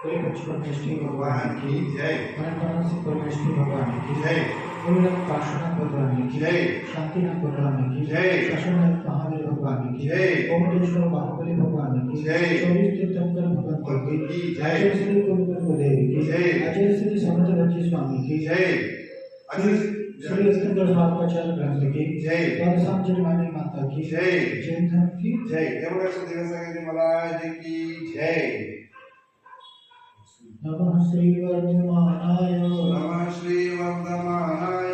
परमेश्वरी भगवान की जय। अनंत परमेश्वरी भगवान की जय। काशीनाथ भगवान की जय। शांतिनाथ भगवान की जय। काशीनाथ महावीर भगवान की जय। ओमटेश्वर बाहुबली भगवान की जय। 24 तीर्थंकर भगवान की जय। आचार्य श्री कुलगुरु देव की जय। आचार्य श्री समर्थ भक्ति स्वामी की जय। श्री अस्तित्व स्वात्माचार्य ग्रंथ की जय। द्वादशाम जन्मानी माता की जय। जैन धर्म की जय। देवदास देवसाई महाराज की जय। नमः श्री वर्धमानाय। नमः श्री वर्धमानाय।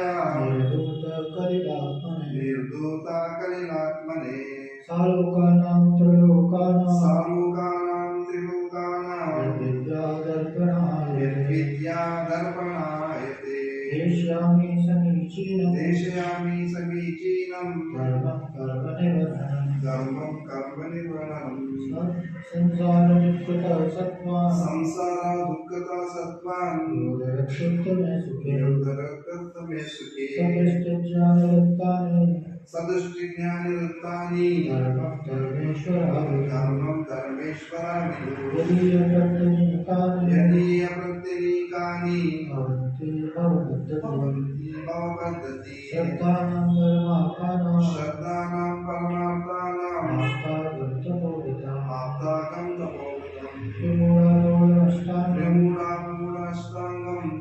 निर्दूत कलिलात्मने। सालोकानां त्रिलोकानां। सालोकानां त्रिलोकानां। यद्विद्यादर्पणाय। यद्विद्यादर्पणाय ते। देशयामि समीचीनं। देशयामि समीचीनं। धर्मं कर्मनिवर्धनं। धर्मं कर्मनिवर्धनं। संसार दुःखता सत्त्वान्। संसार दुःखता सत्त्वान्। योगरक्षित में सुखे। योगरक्षित में सुखे। सदृष्ट ज्ञानवृत्तानि। सदृष्ट ज्ञानवृत्तानि। धर्मं धर्मेश्वराय। धर्मं धर्मेश्वराय। यदि अप्रत्यनीकानि। भवन्ति भवपद्धति। श्रद्धानां परमार्थानां। श्रद्धानां परमार्थानां। आप्तागं तपोविदं। विमूढामूढाष्टाङ्गं।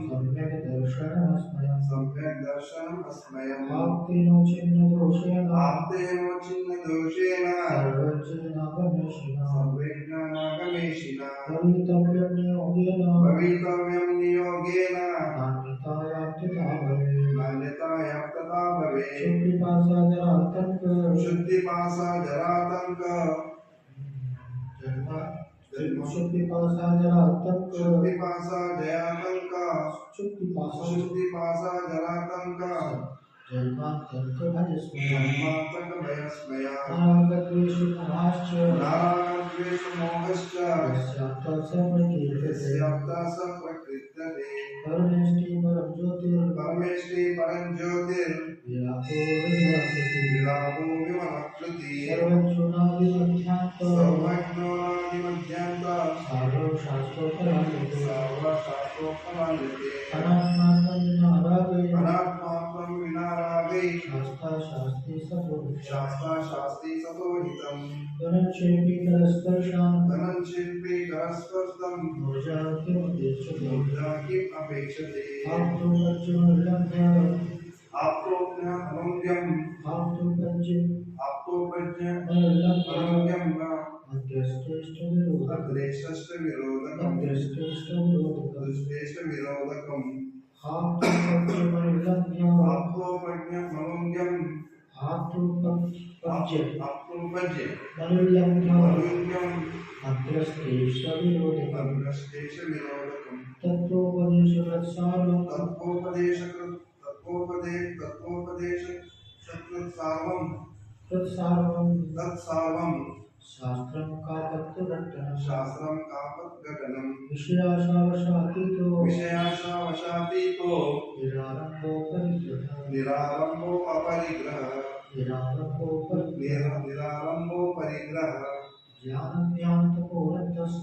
सम्यक् दर्शनमस्मयम्। सम्यक् दर्शनमस्मयम्। आप्तेनो छिन्नदोषेण। आप्तेनो छिन्नदोषेण। सर्वज्ञानागमेशिना। सर्वज्ञानागमेशिना। भवितव्यं नियोगेन। भवितव्यं नियोगेन। मान्यतायाप्तता भवेत्। मान्यतायाप्तता भवेत्। शुद्धिपासा जरातंक। शुद्धिपासा जरातंक। शुद्धिपासा जरातंक। शुद्धिपासा जयातंक। शुद्धिपासा जरातंक। जन्मांतक भयस्मया। जन्मांतक भयस्मया। नारागद्वेषमोहश्च। नारागद्वेषमोहश्च। यस्याप्ता सप्रकीर्तते। परमेष्टि परं ज्योतिर्। परमेष्टि परं ज्योतिर्। विलापो विमलाकृति। सर्वज्ञानादिमध्यान्त। सर्वज्ञानादिमध्यान्त। सर्वशास्त्रोपरायते। सर्वशास्त्रोपरायते। अनात्मानं विना रागे। अनात्मानं विना रागे। शास्त्राशास्त्रे सतोहितं। शास्त्राशास्त्रे सतोहितं। धनशिल्पी करस्पर्शं। धनशिल्पी करस्पर्शं। ऊर्जाकिमुपेक्षते। ऊर्जाकिमपेक्षते। आप्तोपज्यमलभ्य। आप्तोपज्यमलभ्यम्। आप्तोपज्यमलभ्यम्। अग्रस्तेष्टविरोधकम्। अग्रस्तेष्टविरोधकम्। आप्तोपज्यमलभ्यम्। आप्तोपज्यमलभ्यम्। आप्तोपज्यमलभ्यम्। अग्रस्तेष्टविरोधकम्। तत्त्वोपदेशकृत्सारम्। तत्सारम्। शास्त्रं कापट्टघट्टनं। शास्त्रं कापट्टघट्टनं। विषयाशावशातीतो। विषयाशावशातीतो। निरारम्भो परिग्रहः। निरारम्भो अपरिग्रहः। निरारम्भो परिग्रहः। ज्ञानतपोरक्तस्।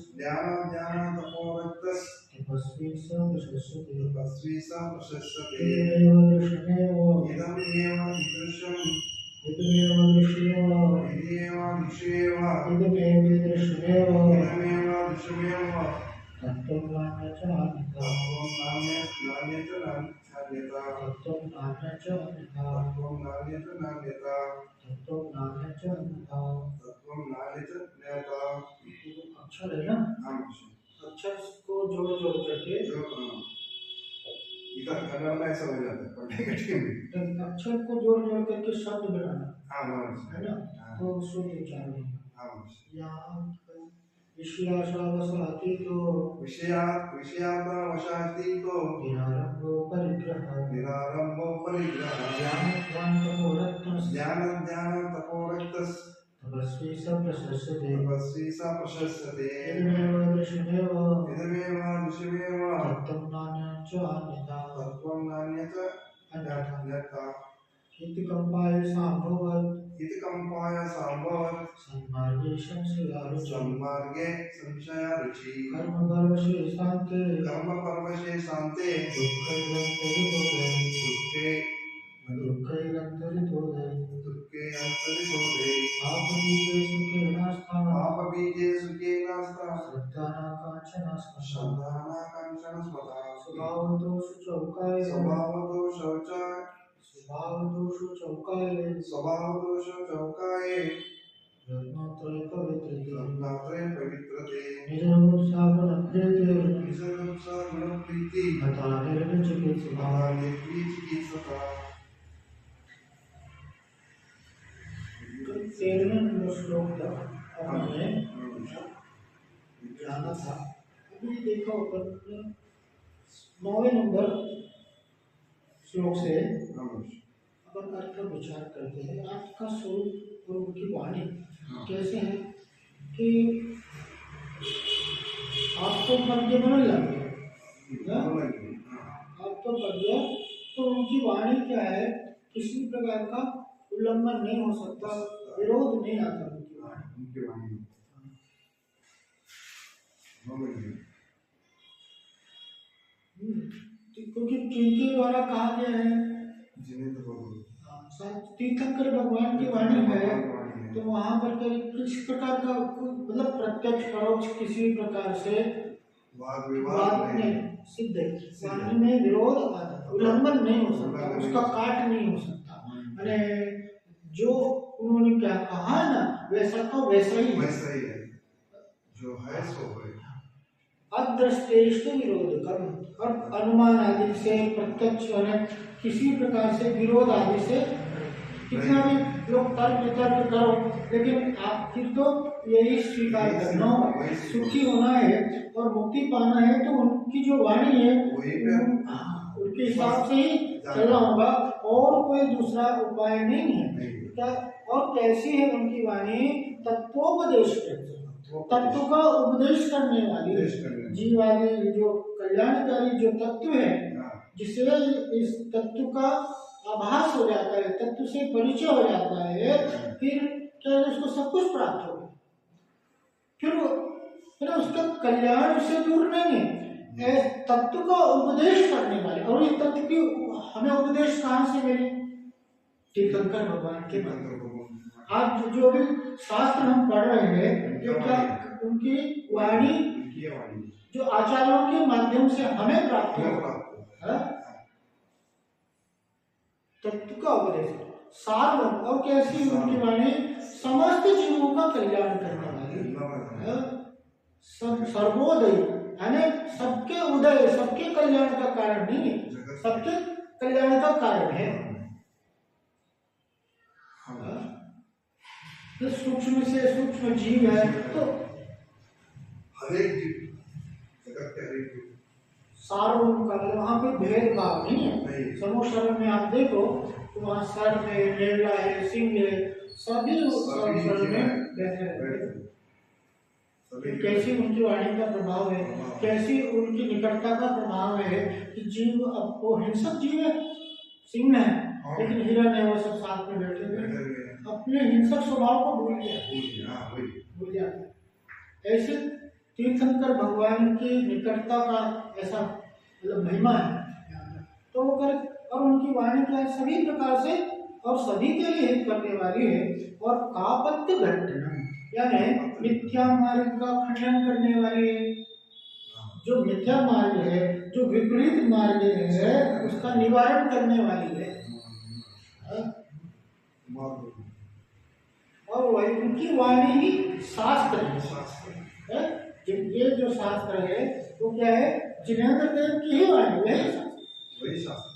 ज्ञानतपोरक्तस्। तपस्वी स प्रशस्यते। तपस्वी स प्रशस्यते। इदमेव दृश्यमेव। इदमेव दृश्यम्। इदमेव दृश्यमेव। इदमेव दृश्यमेव। इदमेव दृश्यमेव। इदमेव दृश्यमेव। तत्त्वं नान्यच्च अन्यथा। तत्त्वं नान्यच्च अन्यथा। तत्त्वं नान्यच्च अन्यथा। तत्त्वं नान्यच्च अन्यथा। तत्त्वं नान्यच्च अन्यथा। तत्त्वं नान्यच्च अन्यथा। अक्षर है ना? हाँ। अक्षर को जोड़ जोड़ करके इधर कन्नड़ में ऐसा हो जाता है पढ़ने के टाइम में। अक्षर को जोड़ जोड़ करके शब्द बनाना। हाँ है ना? तो शुद्ध उच्चारण होगा। हाँ। यहाँ विषयाशावशातीतो। विषयाशावशातीतो। निरारम्भो परिग्रहः। निरारम्भो परिग्रहः। ज्ञानतपोरक्तस्। तपस्वी स प्रशस्यते। तपस्वी स प्रशस्यते। इदमेव दृश्यमेव। इदमेव दृश्यमेव। तत्त्वं नान्यच्च अन्यथा। तत्त्वं नान्यच्च अन्यथा। इति कम्पाय साम्भवत्। हितकंपाय सांभव सन्मार्गे संशयारुचि सन्मार्गे संशयारुचि कर्म परवशे शान्ते कर्म परवशे शान्ते दुःखैरन्तरितोदये दुःखैरन्तरितोदये दुःखे अंतरितोदये पापबीजे सुखे नास्ता पापबीजे सुखे नास्ता श्रद्धानाकांक्षना स्मृता श्रद्धानाकांक्षण स्मृता स्वभावदोष चौकाय स्वभावदोष चौकाये रत्नत्रय पवित्रते रत्नात्रय पवित्रते निजरूपसा गुणप्रीते निजरूपसा गुणप्रीति तथा निर्विचिकित्सता तथा निर्विचिकित्सता 13वें नंबर श्लोक तक हमने जाना था। अभी देखो अपन 9वें नंबर श्लोक से अपन अर्थ का विचार करते हैं। अर्थ का स्वरूप और उनकी वाणी कैसे है कि आप तो पद्य बनने लगे, आप तो पद्य, तो उनकी वाणी क्या है, किसी प्रकार का उल्लंघन नहीं हो सकता, विरोध नहीं आता उनकी वाणी। क्योंकि किनके द्वारा कहा गया है, तीर्थंकर भगवान की वाणी है, तो वहाँ पर किस प्रकार का मतलब प्रत्यक्ष परोक्ष किसी प्रकार से वाद नहीं सिद्ध है, वाणी में विरोध आता, उल्लंघन नहीं हो सकता, उसका काट नहीं हो सकता। अरे जो उन्होंने क्या कहा ना, वैसा तो वैसा ही है, जो है सो है। अदृष्टेष्ट विरोध कर्म, और अनुमान आदि से प्रत्यक्ष किसी प्रकार से विरोध आदि से कितना भी लोग तर्क वितर्क करो, लेकिन आप फिर तो यही स्वीकार करना, सुखी होना है और मुक्ति पाना है, तो उनकी जो वाणी है उनके हिसाब से ही चलना होगा, और कोई दूसरा उपाय नहीं है। क्या और कैसी है उनकी वाणी, तत्वोपदेश, तत्व का उपदेश करने वाली, जीवादि जो कल्याणकारी जो तत्व है, जिससे इस तत्व का आभास हो जाता है, तत्व से परिचय हो जाता है, फिर क्या उसको सब कुछ प्राप्त हो गया, फिर उसका कल्याण उससे दूर नहीं है। तत्व का उपदेश करने वाले, और इस तत्व की हमें उपदेश कहाँ से मिले, तीर्थंकर भगवान के मंत्र। आज जो भी शास्त्र हम पढ़ रहे हैं, जो क्या उनकी वाणी जो आचार्यों के माध्यम से हमें प्राप्त हो, तत्व का उपदेश सार्वभौम, और कैसी उनकी वाणी, समस्त जीवों का कल्याण करने वाली, सर्वोदय, यानी सबके उदय, सबके कल्याण का कारण नहीं है, सबके कल्याण का कारण है। तो सूक्ष्म से सूक्ष्म जीव है, तो हरेक जीव, जगत के हरेक जीव सार्वभौम का वहाँ पे भेदभाव नहीं है। समूह शरण में आप देखो तो वहाँ सर में लेला है, सिंह है, सभी शरण में बैठे रहते। कैसी उनकी वाणी का प्रभाव है, कैसी उनकी निकटता का प्रभाव है कि जीव, अब वो हिंसक जीव है, सिंह है, लेकिन हिरण है, वो सब साथ में बैठे हुए, अपने हिंसक स्वभाव को भूल गया। ऐसे तीर्थंकर भगवान की निकटता का ऐसा मतलब महिमा है। तो और उनकी वाणी क्या है, सभी प्रकार से और सभी के लिए हित करने वाली है, और कापत्य घटना, यानी मिथ्या मार्ग का खंडन करने वाली है। जो मिथ्या मार्ग है, जो विपरीत मार्ग है, उसका निवारण करने वाली है। और वही उनकी वाणी ही शास्त्र है। ये जो शास्त्र है वो क्या है, जिनेंद्र देव की ही वाणी है, वही शास्त्र।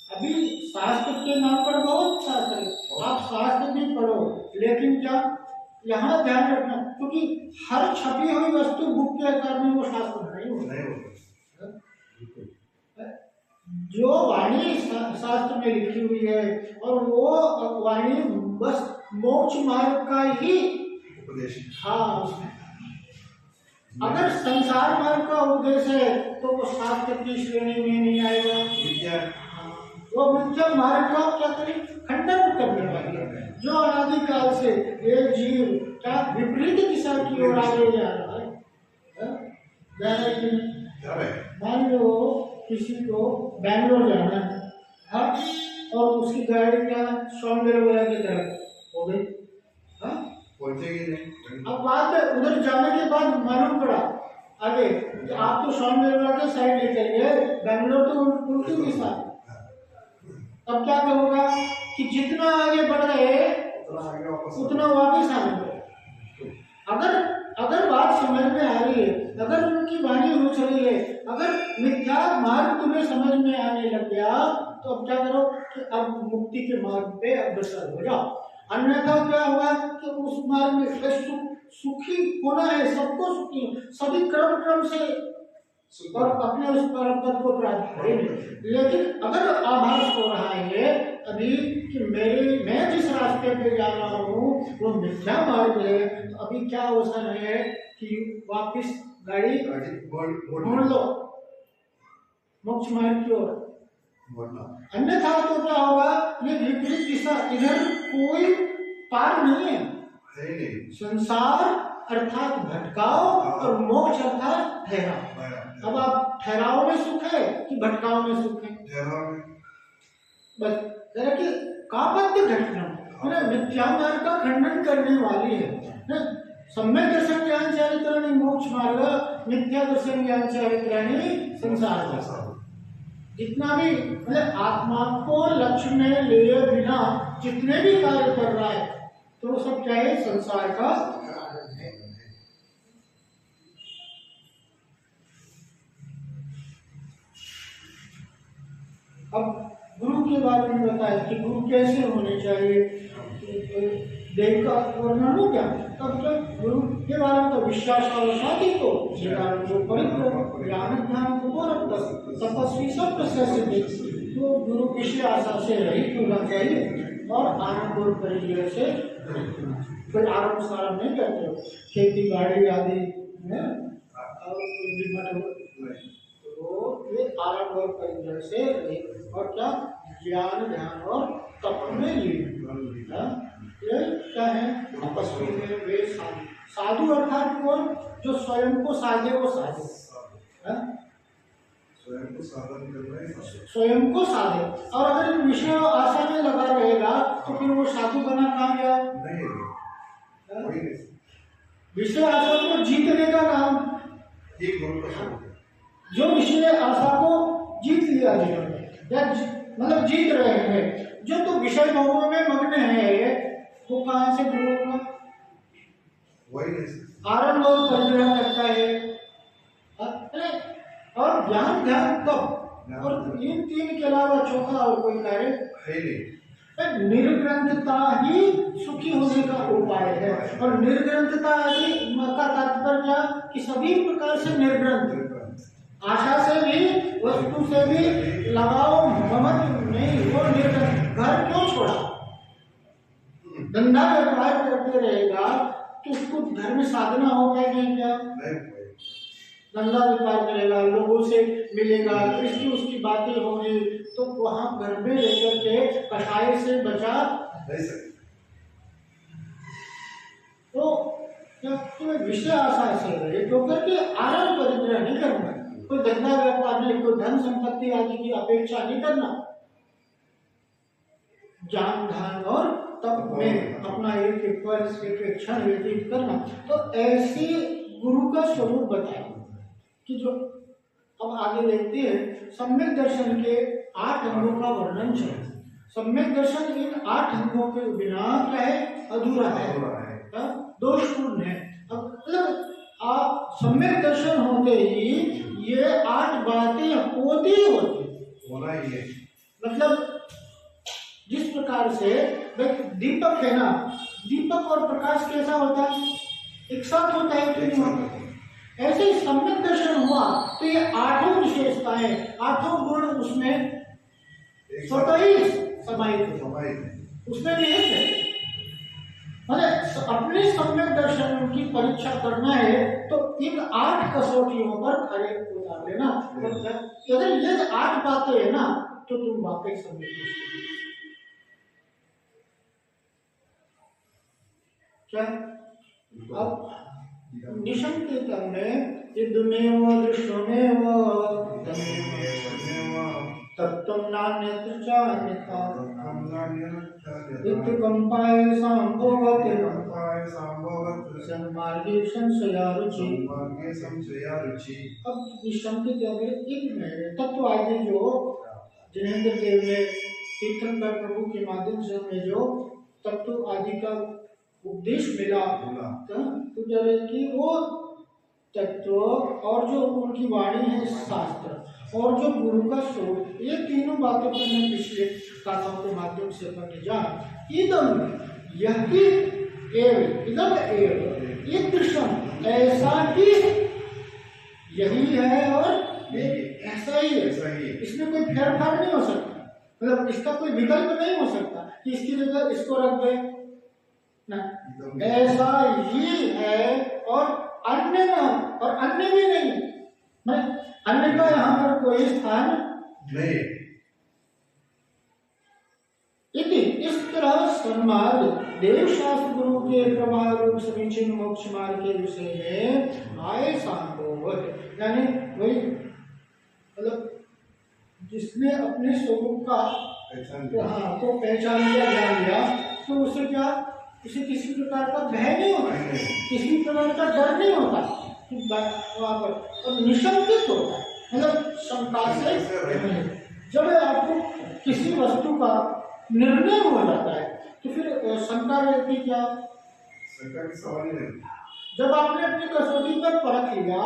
अभी शास्त्र के नाम पर बहुत शास्त्र है, आप शास्त्र भी पढ़ो, लेकिन क्या यहाँ ध्यान रखना, क्योंकि हर छपी हुई वस्तु बुक के आकार में वो शास्त्र नहीं होता। जो वाणी शास्त्र में लिखी हुई है, और वो वाणी बस मोक्ष मार्ग का ही उपदेश। हाँ, उसमें अगर संसार मार्ग का उपदेश है तो वो शास्त्र की श्रेणी में नहीं आएगा। वो मिथ्या मार्ग का क्या करें, खंडन करने वाली है। जो अनादिकाल से ये जीव क्या विपरीत दिशा की ओर आगे जा रहा है, जा रहा है कि नहीं? मान लो किसी को बैंगलोर जाना है, हाँ, और उसकी गाड़ी क्या सौंदर्य की तरफ हो गई, हाँ, पहुंचेगी नहीं। अब बाद में उधर जाने के बाद मालूम पड़ा आगे कि आप तो सौंदर्य के साइड निकल गए, बैंगलोर तो उल्टी दिशा। अब क्या करूँगा कि जितना आगे बढ़ गए उतना वापस आ गए। अगर बात समझ में आ रही है, अगर उनकी वाणी रुच रही है, अगर मिथ्या मार्ग तुम्हें समझ में आने लग गया, तो अब क्या करो कि अब मुक्ति के मार्ग पे अग्रसर हो जाओ। अन्यथा क्या होगा कि उस मार्ग में सुखी होना है, सबको सुखी, सभी क्रम से और अपने उस परम पद को प्राप्त करेंगे। लेकिन अगर आभास हो रहा है अभी कि मैं जिस रास्ते पे जा रहा हूँ वो मिथ्या मार्ग है, तो अभी क्या अवसर है कि वापस गाड़ी मोड़ लो मोक्ष मार्ग की ओर। अन्यथा तो क्या होगा, ये विपरीत दिशा, इधर कोई पार नहीं है। संसार अर्थात भटकाव और मोक्ष अर्थात ठहराव। अब आप ठहराव में सुख है कि भटकाव में सुख है? बस जरा कि कापत्य घटना मिथ्या मार्ग का खंडन करने वाली है। सम्यक दर्शन ज्ञान चारित्राणि मोक्ष मार्ग, मिथ्या दर्शन ज्ञान चारित्राणि संसार दर्शन। जितना भी मतलब आत्मा को लक्ष्य में लिए बिना जितने भी कार्य कर रहा है तो वो सब क्या है, संसार का कारण है। अब गुरु के बारे में बताया कि गुरु कैसे होने चाहिए, देव का वर्णन हो क्या, तब तक गुरु के बारे में तो विश्वास और शादी को जो पवित्र ज्ञान ध्यान को तपस्वी सब प्रशस्त तो गुरु किसी आशा से रहित होना चाहिए और आनंद और परिचय से कोई आरंभ सारंभ नहीं करते हो। खेती बाड़ी आदि में तो ये आरंभ और परिचय से रहित और क्या ज्ञान ध्यान और तप में लीन। ये क्या है, तपस्वी में वे साधु अर्थात कौन, जो स्वयं को साधे वो साधे, स्वयं को साधे। और अगर विषय आशा में लगा रहेगा तो फिर वो साधु बना कहाँ गया? विषय आशा को जीतने का नाम, जो विषय आशा को जीत लिया मतलब जीत रहे हैं, जो तो विषय भोगों में मग्न है वो कहाँ से गुरु होगा? आरंभ और परिग्रह करता है और ज्ञान ध्यान तप, और इन तीन के अलावा चौथा और कोई कार्य है नहीं। निर्ग्रंथता ही सुखी होने का उपाय है। और निर्ग्रंथता का तात्पर्य क्या कि सभी प्रकार से निर्ग्रंथ, आशा से भी वस्तु से भी लगाओ ममत्व नहीं, वो निर्ग्रंथ। घर क्यों छोड़ा? धंधा व्यापार करते रहेगा तो उसको धर्म साधना हो पाएगा क्या? धंधा व्यापार करेगा, लोगों से मिलेगा, इसकी उसकी बातें होंगी, तो वहां घर में लेकर के कषाय से बचा तो विषय आशा से रहे तो करके आरंभ परिग्रह नहीं करना, कोई धंधा व्यापार नहीं, कोई धन संपत्ति आदि की अपेक्षा नहीं करना, ज्ञान ध्यान और तप में अपना एक एक क्षण व्यतीत करना। तो ऐसी गुरु का स्वरूप बताया कि जो अब आगे देखते हैं सम्यक दर्शन के 8 अंगों का वर्णन है। सम्यक दर्शन इन 8 अंगों के बिना क्या है, अधूरा है, दोषपूर्ण है। अब मतलब आप सम्यक दर्शन होते ही ये 8 बातें होती होना ही है। मतलब जिस प्रकार से दीपक है ना, दीपक और प्रकाश कैसा होता है, एक साथ होता है कि नहीं होता? ऐसे ही सम्यक दर्शन हुआ तो ये 8 विशेषताएं, 8 गुण उसमें स्वतः ही समाहित उसमें भी है। मतलब अपने सम्यक दर्शन की परीक्षा करना है तो इन 8 कसौटियों पर खड़े उतार लेना। अगर ये 8 बातें है ना तो तुम वाकई सम्यक दर्शन। क्या अब निशंकितं में इदमेव दृश्यमेव तत्त्वं नान्यत्र चान्यथा इत्थकम्पाय सम्भवति सन्मार्गे संशया रुचि। अब निशंकित में तत्ववादी जो जिनेंद्र देव ने तीर्थंकर प्रभु के माध्यम से हमें जो तत्व आदि का उपदेश मिला तो जरे कि वो तत्व और जो उनकी वाणी है शास्त्र और जो गुरु का स्वरूप, ये तीनों बातों को मैं पिछले कथाओं के माध्यम से अपने जान इदम यही इदम ईदृशम ऐसा ही यही है और ऐसा ही है, इसमें कोई फेरफार नहीं हो सकता, मतलब इसका कोई विकल्प नहीं हो सकता कि इसकी जगह इसको रख दे ना, ऐसा ही है और अन्य ना, और अन्य भी नहीं, मैं अन्य का यहाँ पर कोई स्थान नहीं। इस तरह सन्मार्ग देव शास्त्र गुरु के प्रमाण रूप समीचीन मोक्ष मार्ग के विषय में आए सांभोवत, यानी वही मतलब जिसने अपने स्वरूप का को पहचान लिया, जान लिया, तो उसे क्या, उसे किसी प्रकार का भय नहीं होता, किसी प्रकार का डर नहीं होता कि वहाँ पर, और निशंकित होता है, मतलब शंका से। जब आपको किसी वस्तु का निर्णय हो जाता है तो फिर शंका रहती क्या, शंका की सवाल नहीं। जब आपने अपनी कसौटी पर परख लिया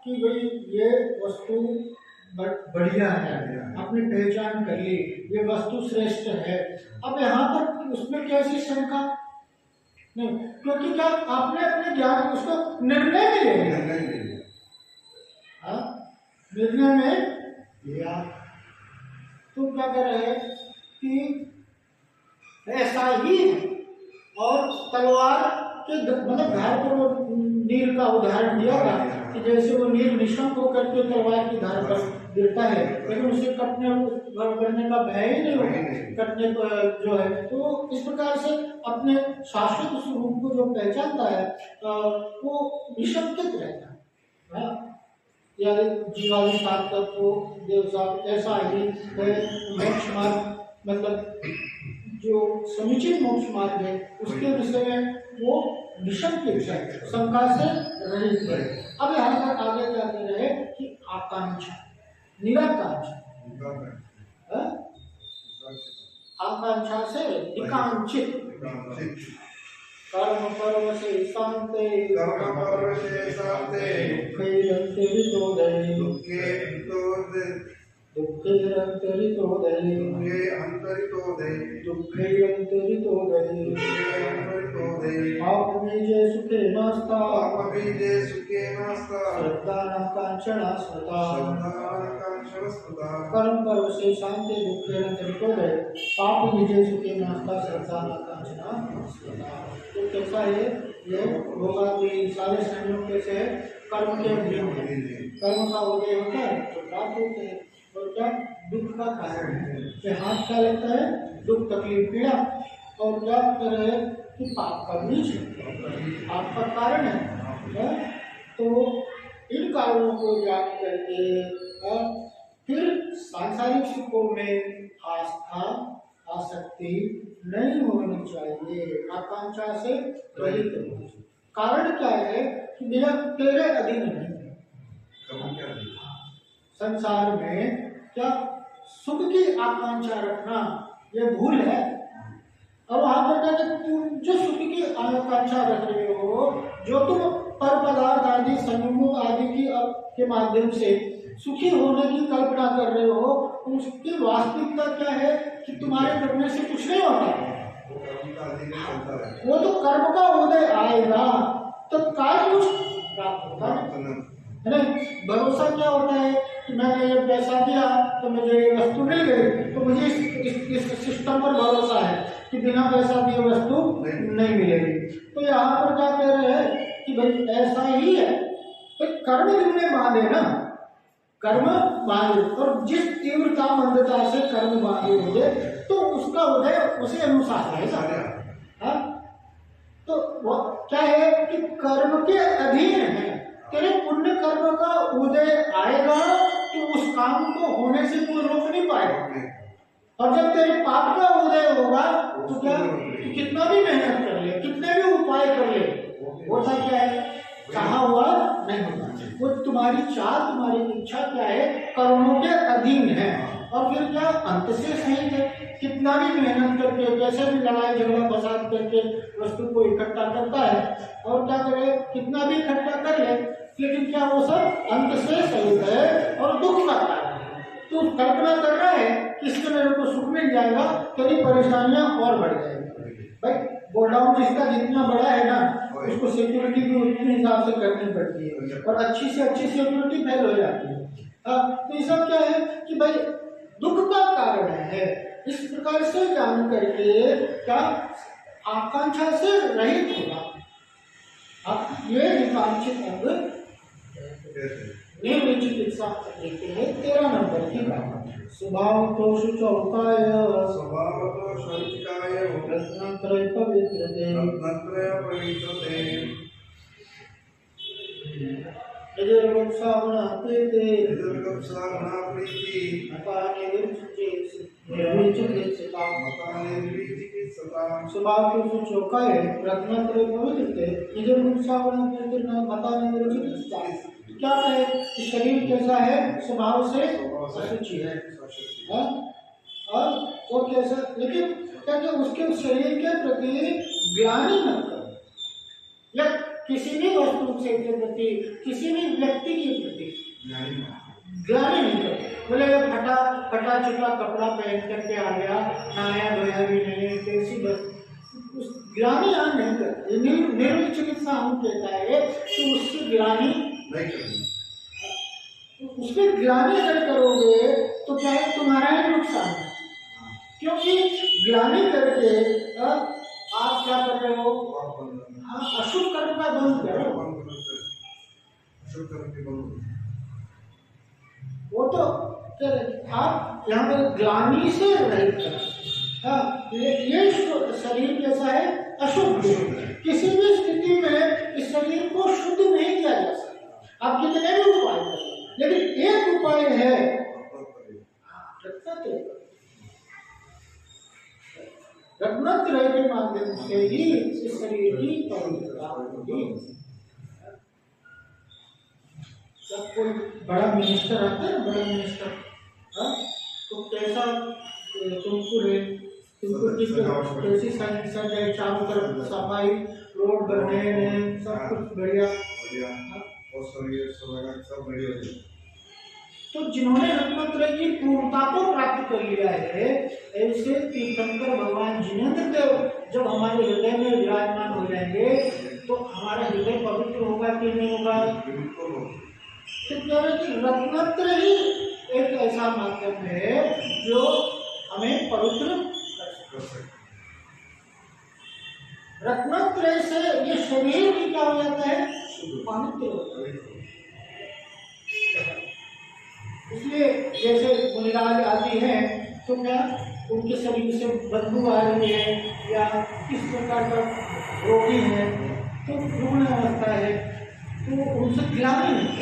कि भाई ये वस्तु बढ़िया है, आपने पहचान कर ली, ये वस्तु श्रेष्ठ है, अब यहाँ पर उसमें कैसी शंका नहीं, क्योंकि क्या आपने अपने ज्ञान उसको निर्णय में ले लिया, निर्णय में लिया, तो क्या कर रहे हैं कि ऐसा ही है। और तलवार के मतलब धार पर वो नील का उदाहरण दिया था कि जैसे वो नील निशंक होकर के तलवार की धार पर गिरता है, लेकिन उसे कटने करने का भय ही नहीं होता, कटने जो है, तो इस प्रकार से अपने शाश्वत स्वरूप को जो पहचानता है वो निशंकित रहता है। या जीवादि सात तत्व देव सात, ऐसा ही है मोक्ष मार्ग, मतलब जो समीचीन मोक्ष मार्ग है उसके विषय में वो निशंकित है, शंका से रहित है। अब यहाँ पर आगे क्या कह रहे हैं कि आकांक्षा, निराकांक्षा, आकांक्षा से निकांक्षित, कर्म पर्व से शांते आत्मीजे सुखे नास्ता श्रद्धानाकांक्षणा स्मृता कर्म पर्व से शांति दुखेन तरितोदय पाप निजे सुखे नास्ता श्रद्धानाकांक्षणा स्मृता। तो कैसा है ये होगा कि सारे संयोग कैसे है, कर्म के अधीन है, कर्म का उदय होता है तो प्राप्त होते हैं, और क्या दुख का कारण है, हाथ क्या लगता है, दुख तकलीफ पीड़ा, और क्या कर रहे हैं कि पाप का बीज पाप का कारण है। तो इन कारणों को याद करके फिर सांसारिक सुखों में आस्था आसक्ति नहीं होनी चाहिए, आकांक्षा से रहित होनी चाहिए। कारण क्या है कि मेरा तेरे अधीन नहीं है। संसार में क्या सुख की आकांक्षा रखना ये भूल है, और वहां पर कहते तुम जो सुख की आकांक्षा रख रहे हो, जो तुम पर पदार्थ आदि संयमों आदि की के माध्यम से सुखी होने की कल्पना कर रहे हो, उसकी वास्तविकता क्या है कि तुम्हारे करने से कुछ नहीं होता, वो तो कर्म का उदय आएगा तो कार्य कुछ प्राप्त होगा है। भरोसा क्या होता है कि मैंने ये पैसा दिया तो मुझे ये वस्तु मिल गई, तो मुझे इस सिस्टम पर भरोसा है कि बिना पैसा दिए वस्तु नहीं मिलेगी। तो यहाँ पर क्या कह रहे हैं कि भाई ऐसा ही है, तो कर्म तुमने बांधे ना, कर्म बांधे, और जिस तीव्रता मंदता से कर्म बांधे होंगे तो उसका उदय उसी अनुसार है। तो वो क्या है कि कर्म के अधीन है। तेरे पुण्य कर्म का उदय आएगा तो उस काम को होने से कोई रोक नहीं पाएगा, और जब तेरे पाप का उदय होगा तो क्या, तो कितना भी मेहनत कर ले, कितने भी उपाय कर ले, होता क्या है, चाहा हुआ नहीं होगा। वो तुम्हारी चाह, तुम्हारी इच्छा क्या है, कर्मों के अधीन है। और फिर क्या, अंत से सही है, कितना भी मेहनत करके, कैसे भी लड़ाई झगड़ा फसाद करके वस्तु को इकट्ठा करता है, और क्या करे, कितना भी इकट्ठा कर ले, लेकिन क्या वो सब अंत से सही है और दुख का कारण है। तो कल्पना कर रहा है कि इससे मेरे को सुख मिल जाएगा, तेरी परेशानियां और बढ़ जाएगी। भाई गोडाउन जिसका जितना बड़ा है ना, उसको सिक्योरिटी भी उतने हिसाब से करनी पड़ती है, और अच्छी से अच्छी सिक्योरिटी फेल हो जाती है। तो ये सब क्या है कि भाई दुख का कारण है। इस प्रकार से जान करके क्या आकांक्षा से रहित होगा। अब ये विकांक्षित अंग चिकित्सा देते हैं 13 नंबर की बात। स्वभाव तो शुचौकाय रत्नत्रय पवित्रते स्वभाव तो शुचौकाय रत्नत्रय पवित्रते क्या है कि शरीर कैसा है, स्वभाव से अशुचि है, और वो कैसा, लेकिन क्या क्या उसके शरीर के प्रति ग्लानि मत करो, या किसी भी वस्तु से के प्रति, किसी भी व्यक्ति के प्रति ग्लानि नहीं करो। बोले फटा फटा चुका कपड़ा पहन करके आ गया, नहाया धोया भी नहीं, कैसी बस उस ग्लानि आप नहीं करते। निर्विक चिकित्सा हम कहता है कि उसकी ग्लानि नहीं करनी, उसमें ग्लानि अगर करोगे तो क्या है, तुम्हारा ही नुकसान है। क्योंकि ग्लानि करके आप क्या कर रहे हो, अशुभ कर्म का बंद करो। वो तो आप यहाँ पर ग्लानि से रहित करो। ये शरीर कैसा है, अशुद्ध। किसी भी स्थिति में इस शरीर को शुद्ध नहीं किया जा सकता। आप कितने भी उपाय करें, लेकिन एक उपाय है रत्नत्रय के माध्यम से ही इस शरीर की पवित्रता होगी। जब कोई बड़ा मिनिस्टर आता है, बड़ा मिनिस्टर, तो कैसा तुमको कैसी सजाए, चारों तरफ सफाई, रोड बनने में सब कुछ बढ़िया, सब बढ़िया। तो जिन्होंने रत्नत्रय की पूर्णता को प्राप्त कर लिया है, ऐसे तीर्थंकर भगवान जिनेंद्र देव जब हमारे हृदय में विराजमान हो जाएंगे तो हमारा हृदय पवित्र होगा कि नहीं होगा। रत्नत्रय ही एक ऐसा माध्यम है जो हमें पवित्र कर सकता है। रत्नत्रय से ये शरीर भी क्या हो जाता है, पवित्र होता है। इसलिए जैसे मुनिराज आदि हैं तो क्या उनके शरीर से बदबू आ रही है, या किस प्रकार का रोगी है, तो रुग्ण अवस्था है, तो उनसे ग्लानि नहीं,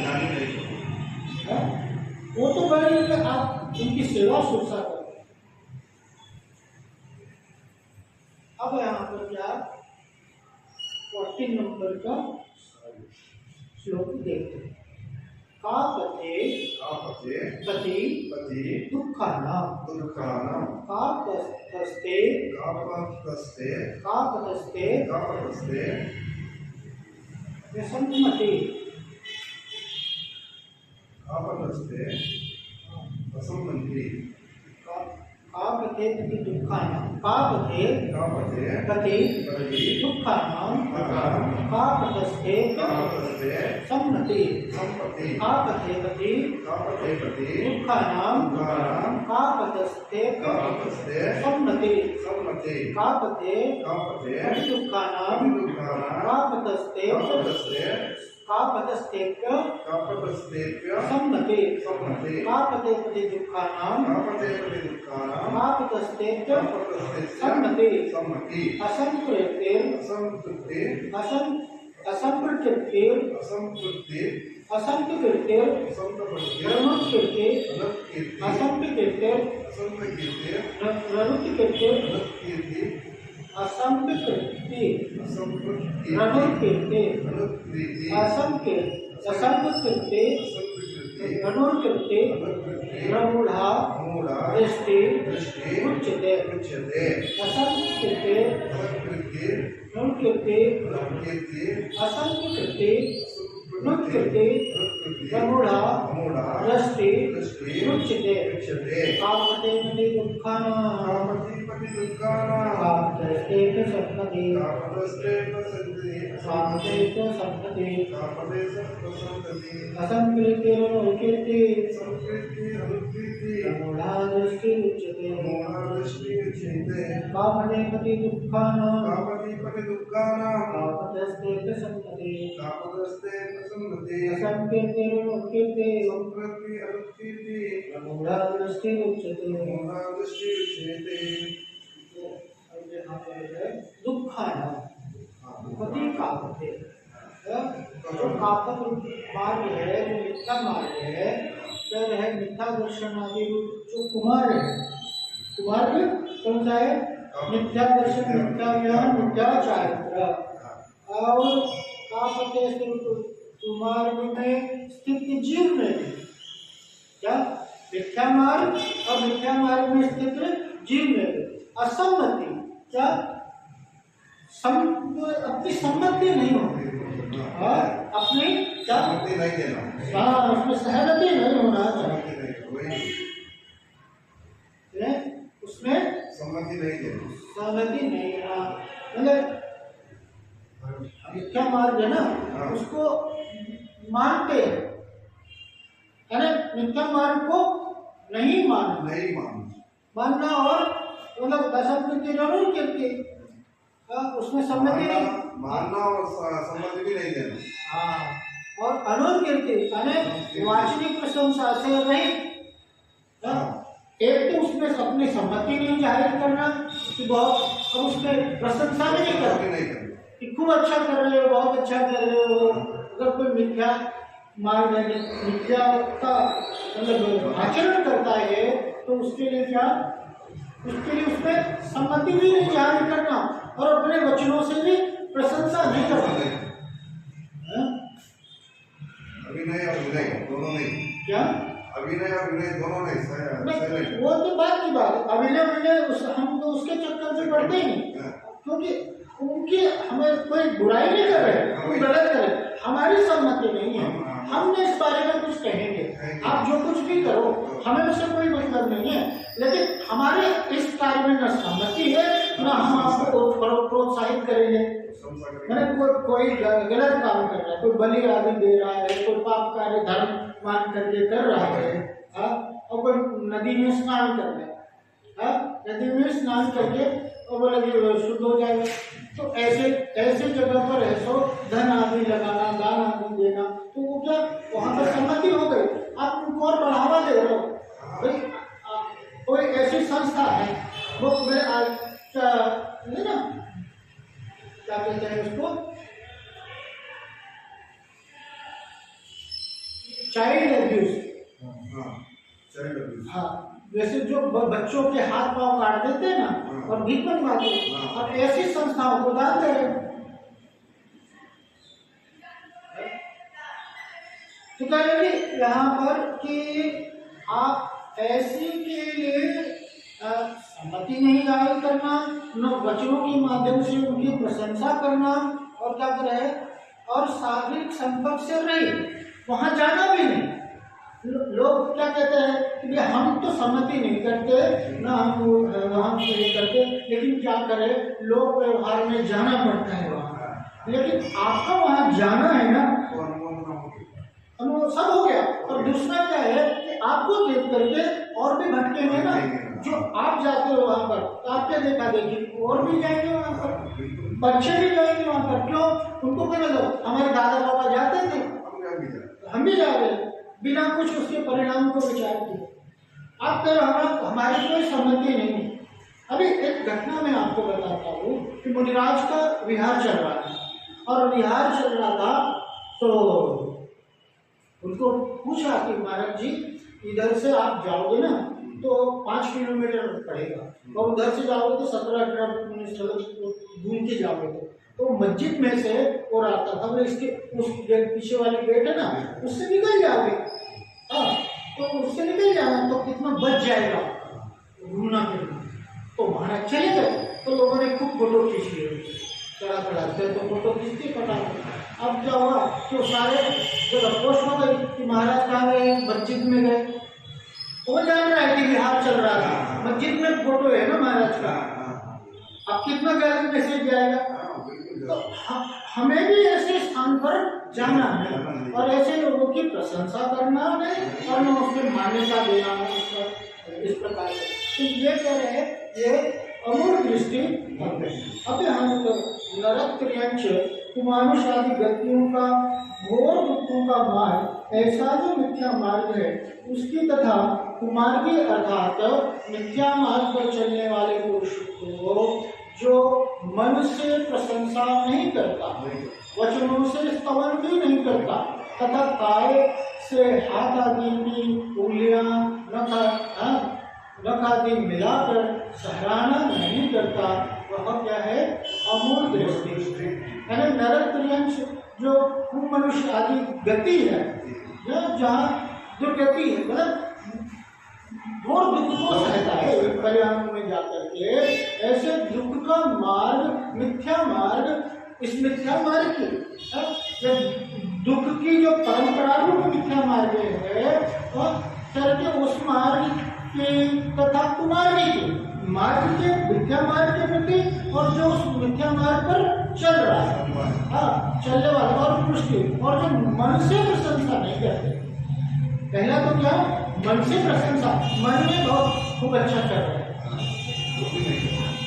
वो तो बड़े आप उनकी सेवा शुश्रूषा करें। अब यहाँ पर क्या 14 नंबर का श्लोक देखते हैं। कापते पति दुःखानां कापतस्ते व्यसन्मते कापते पति दुःखानां पति दुःखानां कापतस्ते सम्मति कापते पति दुःखानां कापतस्ते सम्मति कापते पति दुःखानां कापतस्ते सम्मति कापते पति दुःखानां आपतस्तेत्य सम्मति असंप्रकृतिर दृष्टि उच्यते कामते पति जो कापक मार्ग है, जो मिथ्या मार्ग है, फिर है मिथ्या दर्शन आदि जो कुमार है। कुमार कौन सा है? मिथ्या दर्शन, मिथ्या ज्ञान, मिथ्या चारित्र। और कापते मार्ग में स्थित जीव में क्या मिथ्या मार्ग और मिथ्या मार्ग में स्थित जीव में असम्मति, क्या अपनी सम्मति नहीं होती, अपनी क्या उसमें सहमति नहीं होना चाहिए, उसमें सहमति नहीं है। मतलब मिथ्या मार्ग है ना, उसको मानते हैं, मिथ्या मार्ग को नहीं मानना और मतलब दशमृति जरूर करके उसमें सम्मति नहीं मानना और सम्मति भी नहीं देना। हाँ, और अनुरोध करके वाचनिक प्रशंसा से नहीं, एक तो उसमें अपनी सम्मति नहीं जाहिर करना कि बहुत, और उसमें प्रशंसा नहीं करना कि खूब अच्छा कर रहे हो, बहुत अच्छा कर रहे हो। अगर कोई मिथ्या मार्ग है, मिथ्या का मतलब आचरण करता है, तो उसके लिए क्या, उसके लिए उसमें सम्मति भी नहीं जाहिर करना और अपने वचनों से भी प्रशंसा नहीं करना। अभिनय और विनय दोनों नहीं, क्या अभिनय और विनय दोनों नहीं, वो तो बात की बात है। अभिनय विनय हम तो उसके चक्कर से पड़ते ही नहीं, क्योंकि उनकी हमें कोई बुराई नहीं कर रहे, कोई गलत करे, हमारी सम्मति नहीं है। हमने इस बारे में कुछ कहेंगे, आप जो कुछ भी करो, हमें उससे कोई मतलब नहीं है, लेकिन हमारे इस कार्य में न सम्मति है, ना हम आपको प्रोत्साहित करेंगे। मैंने कोई गलत काम कर रहा है, कोई बलि आदि दे रहा है, कोई पाप कार्य धर्म मान करके कर रहा है, और कोई नदी में स्नान कर रहा है, नदी में स्नान करके और बोला कि शुद्ध हो जाएगा, तो ऐसे जगह पर ऐसो धन आदि लगाना, दान आदि देना, तो वो क्या वहाँ पर सम्मति हो गई, आप उनको और बढ़ावा दे रहे हो। भाई कोई ऐसी संस्था है, वो मेरे नहीं ना, क्या कहते हैं उसको, चाइल्ड एब्यूज। हाँ, जैसे जो बच्चों के हाथ पांव काट देते हैं ना और भीख बनवाते हैं, और ऐसी संस्थाओं को दान दे रहे हैं। तो कहेंगे यहाँ पर कि आप ऐसी के लिए सम्मति नहीं जाहिर करना, न वचनों के माध्यम से उनकी प्रशंसा करना, और क्या करे, और शारीरिक संपर्क से नहीं, वहां जाना भी नहीं। लोग क्या कहते हैं कि हम तो सम्मति नहीं करते, ना हम वहां नहीं करते, लेकिन क्या करें, लोक व्यवहार में जाना पड़ता है वहां। लेकिन आपका वहां जाना है ना, अनुभव सब हो गया। और दूसरा क्या है कि आपको देख करके और भी भटकेंगे ना, जो आप जाते हो वहां पर, तो आपके देखा देखी और भी जाएंगे वहां पर, बच्चे भी जाएंगे वहां पर। क्यों? उनको क्या मतलब, हमारे दादा बाबा जाते थे, हम भी जा रहे हैं, बिना कुछ उसके परिणाम को विचार किए। अब तो हमारी कोई सहमति नहीं। अभी एक घटना मैं आपको बताता हूँ कि मुनिराज का विहार चल रहा था, और विहार चल रहा था तो उनको पूछा कि महाराज जी, इधर से आप जाओगे ना तो 5 किलोमीटर पड़ेगा, और उधर से जाओगे तो 17-18 घूम के जाओगे। तो मस्जिद में से वो रास्ता था, बोले इसके उस पीछे वाली गेट है ना, उससे निकल जाओगे। हाँ, तो उससे निकल जाना तो कितना बच जाएगा घूमना फिरना। तो महाराज चले गए। तो लोगों ने खूब फोटो खींच लिए, चढ़ा तो फोटो खींचते पटा। अब क्या हुआ कि सारे जब अफसोस हो गई कि महाराज कहाँ गए, मस्जिद में गए। वो जान रहा है कि विहार चल रहा था, मस्जिद में फोटो है ना महाराज का। अब कितना गलत मैसेज जाएगा। तो हमें भी ऐसे स्थान पर जाना है और ऐसे लोगों की प्रशंसा करना है और न उसके मान्यता देना है इस प्रकार से। तो ये कह रहे हैं, ये अमूल दृष्टि। अभी हम तो नरक त्रियंश कुमानुष आदि व्यक्तियों का घोर दुखों का मार्ग, ऐसा जो मिथ्या मार्ग है उसकी तथा कुमार्गी अर्थात मिथ्या मार्ग पर चलने वाले पुरुष को जो मन से प्रशंसा नहीं करता, वचनों से स्तवन भी नहीं करता, तथा काय से हाथ आदि की उंगलियां नख आदि मिलाकर सराहना नहीं करता, वह क्या है? अमूल दृष्टि। यानी नरक त्रियंश जो मनुष्य आदि गति है, जहाँ दुर्गति है, मतलब घोर दुख को सहता है कल्याण में जाकर के, ऐसे दुख का मार्ग मिथ्या मार्ग, इस मिथ्या मार्ग की दुख की जो परंपरा रूप मिथ्या मार्ग है, और चल के उस मार्ग की तथा कुमार्गी के मार्ग के मिथ्या मार्ग के प्रति, और जो उस मिथ्या मार्ग पर चल रहा है, हाँ चलने वाला और पुष्टि, और जो मन से प्रशंसा नहीं करते। पहला तो क्या, मन से प्रशंसा, मन में बहुत खूब अच्छा कर रहे हैं,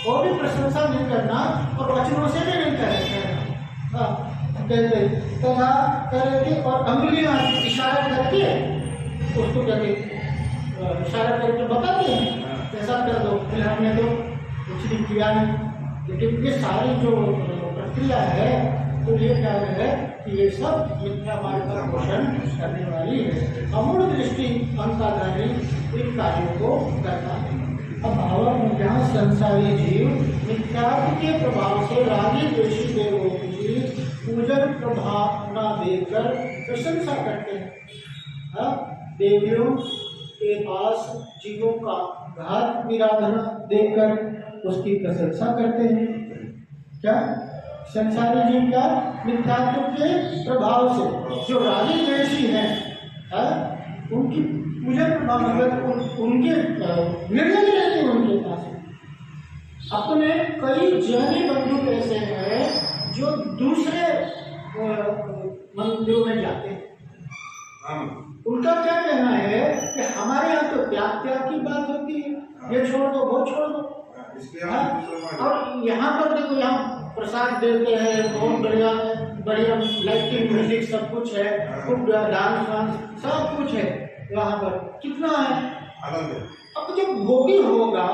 वो भी प्रशंसा नहीं करना, और वचनों से भी नहीं करना, कहते तथा करके और अंगुलियां इशारा करके उसको कहते इशारा करके बताते हैं ऐसा कर दो, फिर हमने तो कुछ भी किया नहीं। लेकिन ये सारी जो प्रक्रिया है, तो ये क्या है कि ये सब मिथ्या मार्ग का पोषण करने वाली है। अमूल दृष्टि अंकाधारी इन कार्यों को करता है। अब भाव जहाँ संसारी जीव मिथ्यात्व के प्रभाव से रागी द्वेषी देवों की पूजन प्रभाव न देकर प्रशंसा करते हैं। देवियों के पास जीवों का घात निराधना देकर उसकी प्रशंसा करते हैं। क्या संसारी जीव क्या मिथ्यात्व के प्रभाव से जो रागी द्वेषी हैं, उनकी पूजन प्रभाव उनके निर्णय रहते हैं उनके पास। अपने कई जैनी बंधु ऐसे हैं जो दूसरे मंदिरों में जाते हैं। उनका क्या कहना है कि हमारे यहाँ तो त्याग की बात होती है, ये छोड़ दो वो छोड़ दो, और यहाँ पर देखो यहाँ प्रसाद देते हैं, बहुत बढ़िया बढ़िया लाइटिंग म्यूजिक सब कुछ है, खूब डांस वांस सब कुछ है यहाँ पर, कितना है आनंद। अब जब भोगी होगा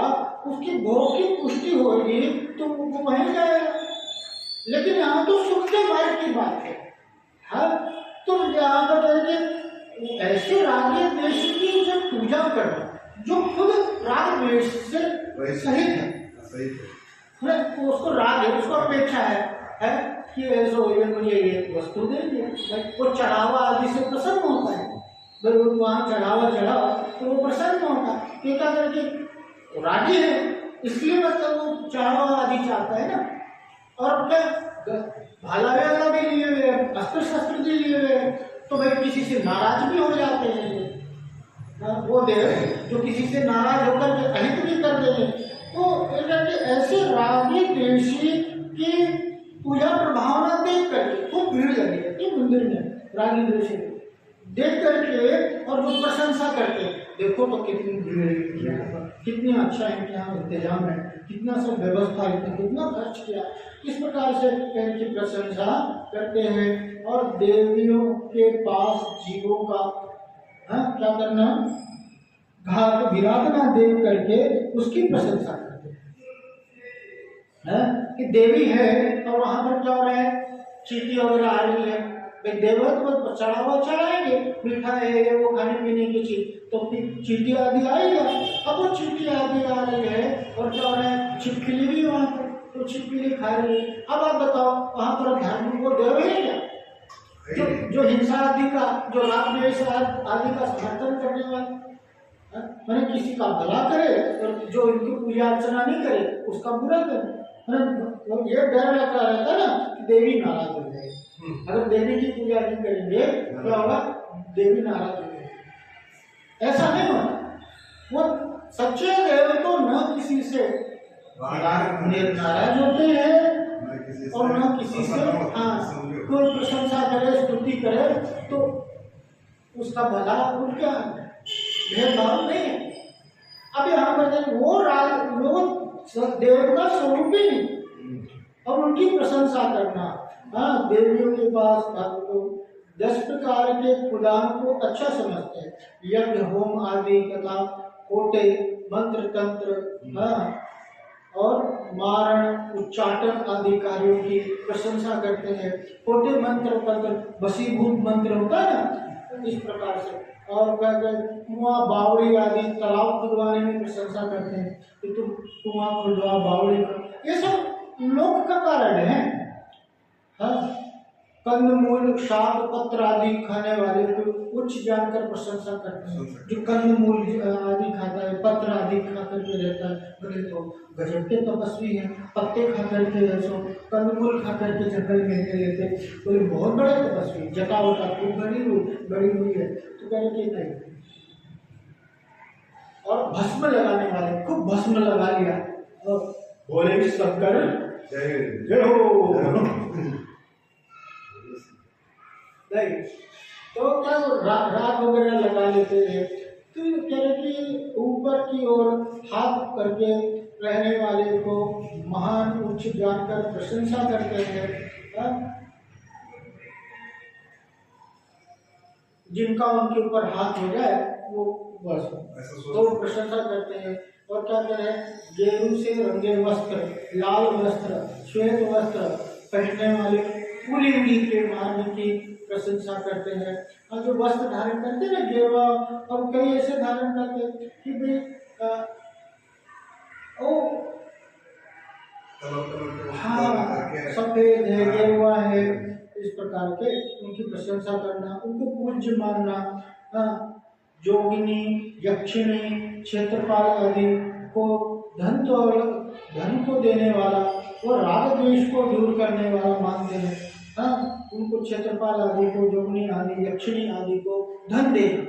उसकी भोग की पुष्टि होगी तो वो वहीं जाएगा। लेकिन यहाँ तो सुख के मार्ग की बात है, तो यहाँ पर ऐसे रागी द्वेष की जो पूजा करना, जो खुद राग द्वेष से सहित है, उसको राग है, उसको अपेक्षा है कि ऐसा मुझे ये वस्तु दे दिया, वो चढ़ावा आदि से प्रसन्न होता है। भाई वहाँ चढ़ावा चढ़ावा तो वो प्रसन्न होता है, क्या करके रागी है इसलिए मतलब वो चढ़ावा आदि चाहता है ना। और क्या भाला वेला भी लिए हुए, अस्त्र शस्त्र भी लिए हुए, तो भाई किसी से नाराज भी हो जाते हैं वो दे जो किसी से नाराज होकर के अहित भी कर देंगे। तो ऐसे रागी द्वेषी की पूजा प्रभावना देख करके खूब भीड़ लगी रहती मंदिर में, रागी द्वेषी देख करके, और वो प्रशंसा करते हैं, देखो तो कितनी भीड़ है, कितनी अच्छा यहाँ इंतजाम है, कितना सब व्यवस्था है, कितना खर्च किया, इस प्रकार से इनकी प्रशंसा करते हैं। और देवियों के पास जीवों का हाँ, क्या करना, घाट विराधना देव करके उसकी प्रशंसा करते हैं कि देवी है और वहां पर क्या हो रहा है, चींटी वगैरह आ रही है, भाई देवत्व पर चढ़ा हुआ चढ़ाएंगे, मीठा है ये वो खाने पीने की चीज, तो फिर चींटी आदि आएगा। अब वो चींटी आदि आ रही है और क्या हो रहा है, छिपकली भी वहां पर, तो छिपकली खा रही है। अब आप बताओ वहां पर धार्मिक को देव है क्या, जो हिंसा आदि का, जो राग द्वेष आदि का समर्थन करने वाले, मैंने किसी का भला करे और जो इनकी पूजा अर्चना नहीं करे उसका बुरा करे। ये डर लगता रहता है ना कि देवी नाराज हो जाएगी, अगर देवी की पूजा नहीं करेंगे क्या होगा, देवी नाराज हो जाएगी। ऐसा नहीं होता, वो सच्चे देव तो न किसी से नाराज होते हैं और न किसी से, हाँ, कोई प्रशंसा करे स्तुति करे तो उसका भला उनका भेदभाव नहीं है। अब यहाँ पर वो राज लोग देव का स्वरूप ही नहीं और उनकी प्रशंसा करना, हाँ, देवियों के पास भक्तों 10 प्रकार के खुदाओं को अच्छा समझते हैं, यज्ञ होम आदि तथा कोटे मंत्र तंत्र, हाँ, और मारण उच्चाटन आदि कार्यों की प्रशंसा करते हैं। कोटे मंत्र तंत्र वशीभूत मंत्र होता है ना, इस प्रकार से, और कुआं बावड़ी आदि तालाब खुदवाने में प्रशंसा करते हैं कि तुम कुआं खुदवा बावड़ी, ये सब लोक का कारण है। हाँ, कंदमूल शाक पत्र आदि खाने वाले को उच्च जानकर प्रशंसा करते हैं, जो कंदमूल आदि खाता है, पत्र आदि खा करके रहता है, बोले तो गजब के तपस्वी हैं, पत्ते खा करके, कंदमूल खा करके जंगल में रहते, बोले बहुत बड़े तपस्वी, जटा वटा खूब बड़ी हुई है, तो कह रहे नहीं। और भस्म लगाने वाले खूब भस्म लगा लिया और बोले शंकर जय हो नहीं, तो क्या राग वगैरह लगा लेते हैं, तो कह रहे कि ऊपर की ओर हाथ करके रहने वाले को महान उच्च जानकर प्रशंसा करते हैं, जिनका उनके ऊपर हाथ हो जाए वो बस तो प्रशंसा करते हैं। और क्या करें, गेरू से रंगे वस्त्र, लाल वस्त्र, श्वेत वस्त्र पहनने वाले कुली के मार्ग की प्रशंसा करते हैं। और जो वस्त्र धारण करते हैं ना गेरुआ, और कई ऐसे धारण करते हैं कि भाई हाँ, सफेद है, गेरुआ है, इस प्रकार के उनकी प्रशंसा करना, उनको पूज्य मानना। जोगिनी, यक्षिणी, क्षेत्रपाल आदि को धन को देने वाला और राग द्वेष को दूर करने वाला मानते हैं। उनको क्षेत्रपाल आदि को, जोगिनी आदि, यक्षिणी आदि को धन देना।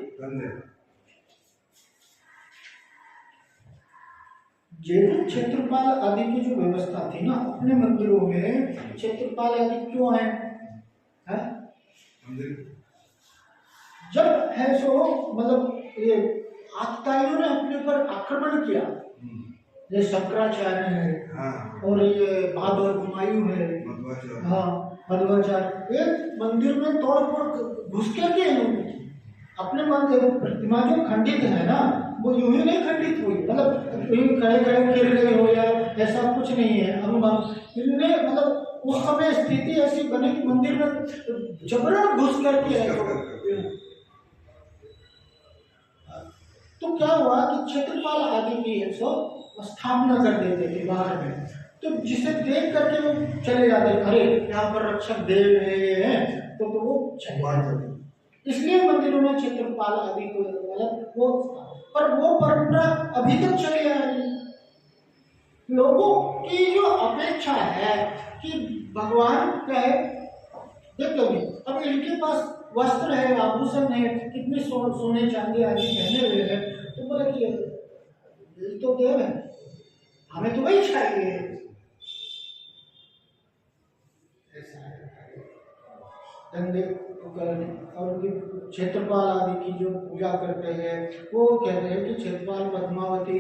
जैसे क्षेत्रपाल आदि की जो व्यवस्था थी ना अपने मंदिरों में, क्षेत्रपाल आदि क्यों है? जब है सो मतलब ये आतताइयों ने अपने पर आक्रमण किया, जैसे शंकराचार्य है, हाँ, और ये बाबर हुमायूं है, हाँ, मध्वाचार्य, ये मंदिर में तोड़ फोड़ घुस के अपने मंदिर प्रतिमा जो खंडित है ना, वो यूं ही नहीं खंडित हुई, मतलब खड़े खड़े गिर गए हो या ऐसा कुछ नहीं है अनुभव, इन्होंने मतलब उस समय स्थिति ऐसी बनी कि मंदिर में जबरन घुस करके तो क्या हुआ कि क्षेत्रपाल आदि की सो स्थापना कर देते थे बाहर में, तो जिसे देख करके वो चले जाते, अरे यहाँ पर रक्षक देव है, तो वो चले जाते। इसलिए मंदिरों में क्षेत्रपाल आदि को मतलब वो, पर वो परंपरा अभी तक चली आ रही है। लोगों की जो अपेक्षा है कि भगवान क्या है, देखो अब इनके पास वस्त्र है, आभूषण है, कितने सोने चांदी आदि पहने हुए हैं, तो बोले कि दिल तो देव है, हमें तो वही चाहिए। और क्षेत्रपाल आदि की जो पूजा करते हैं वो कहते हैं कि क्षेत्रपाल, पद्मावती,